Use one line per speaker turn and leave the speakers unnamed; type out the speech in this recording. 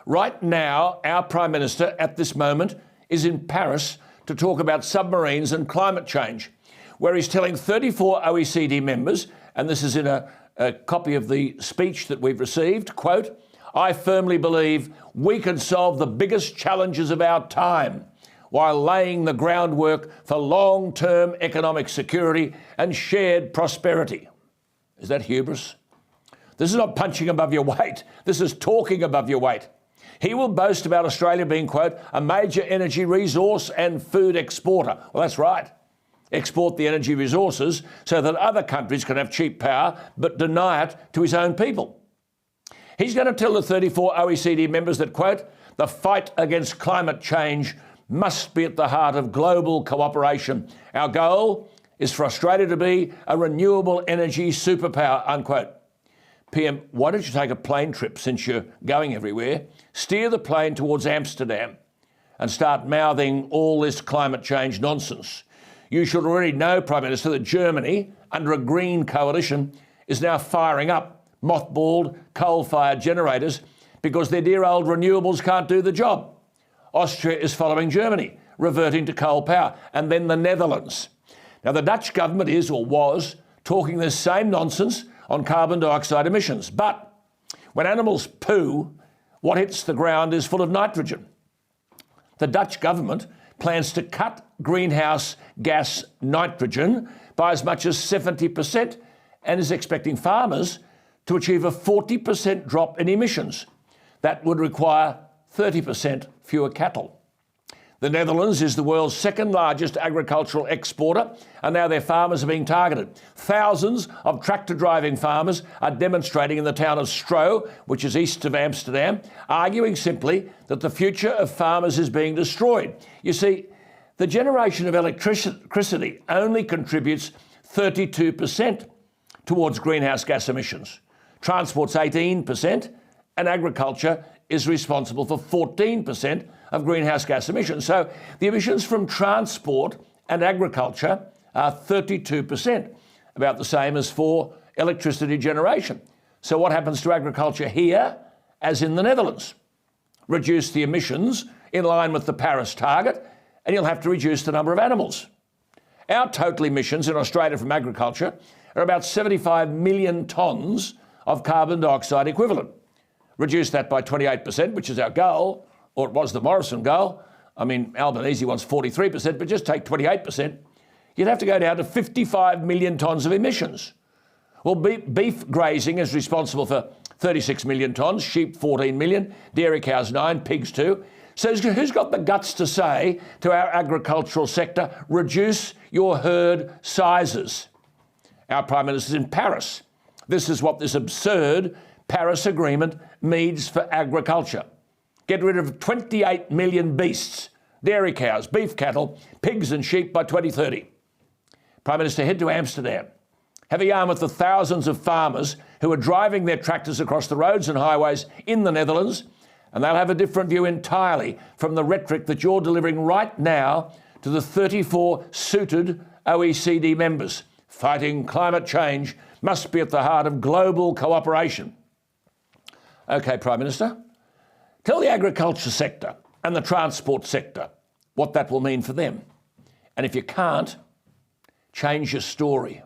Right now, our Prime Minister at this moment is in Paris to talk about submarines and climate change, where he's telling 34 OECD members, and this is in a copy of the speech that we've received, quote, "I firmly believe we can solve the biggest challenges of our time while laying the groundwork for long-term economic security and shared prosperity." Is that hubris? This is not punching above your weight. This is talking above your weight. He will boast about Australia being, quote, "a major energy resource and food exporter." Well, that's right. Export the energy resources so that other countries can have cheap power, but deny it to his own people. He's going to tell the 34 OECD members that, quote, "the fight against climate change must be at the heart of global cooperation. Our goal is for Australia to be a renewable energy superpower," unquote. PM, why don't you take a plane trip since you're going everywhere? Steer the plane towards Amsterdam and start mouthing all this climate change nonsense. You should already know, Prime Minister, that Germany, under a green coalition, is now firing up mothballed coal-fired generators because their dear old renewables can't do the job. Austria is following Germany, reverting to coal power, and then the Netherlands. Now, the Dutch government is, or was, talking this same nonsense on carbon dioxide emissions. But when animals poo, what hits the ground is full of nitrogen. The Dutch government plans to cut greenhouse gas nitrogen by as much as 70% and is expecting farmers to achieve a 40% drop in emissions. That would require 30% fewer cattle. The Netherlands is the world's second largest agricultural exporter, and now their farmers are being targeted. Thousands of tractor-driving farmers are demonstrating in the town of Stro, which is east of Amsterdam, arguing simply that the future of farmers is being destroyed. You see, the generation of electricity only contributes 32% towards greenhouse gas emissions. Transport's 18%, and agriculture is responsible for 14% of greenhouse gas emissions. So the emissions from transport and agriculture are 32%, about the same as for electricity generation. So what happens to agriculture here, as in the Netherlands? Reduce the emissions in line with the Paris target, and you'll have to reduce the number of animals. Our total emissions in Australia from agriculture are about 75 million tonnes of carbon dioxide equivalent. Reduce that by 28%, which is our goal, or it was the Morrison goal. I mean, Albanese wants 43%, but just take 28%. You'd have to go down to 55 million tonnes of emissions. Well, beef grazing is responsible for 36 million tonnes, sheep 14 million, dairy cows 9, pigs 2. So who's got the guts to say to our agricultural sector, reduce your herd sizes? Our Prime Minister's in Paris. This is what this absurd Paris Agreement means for agriculture. Get rid of 28 million beasts, dairy cows, beef cattle, pigs and sheep by 2030. Prime Minister, head to Amsterdam. Have a yarn with the thousands of farmers who are driving their tractors across the roads and highways in the Netherlands, and they'll have a different view entirely from the rhetoric that you're delivering right now to the 34 suited OECD members. Fighting climate change must be at the heart of global cooperation. OK, Prime Minister, tell the agriculture sector and the transport sector what that will mean for them. And if you can't, change your story.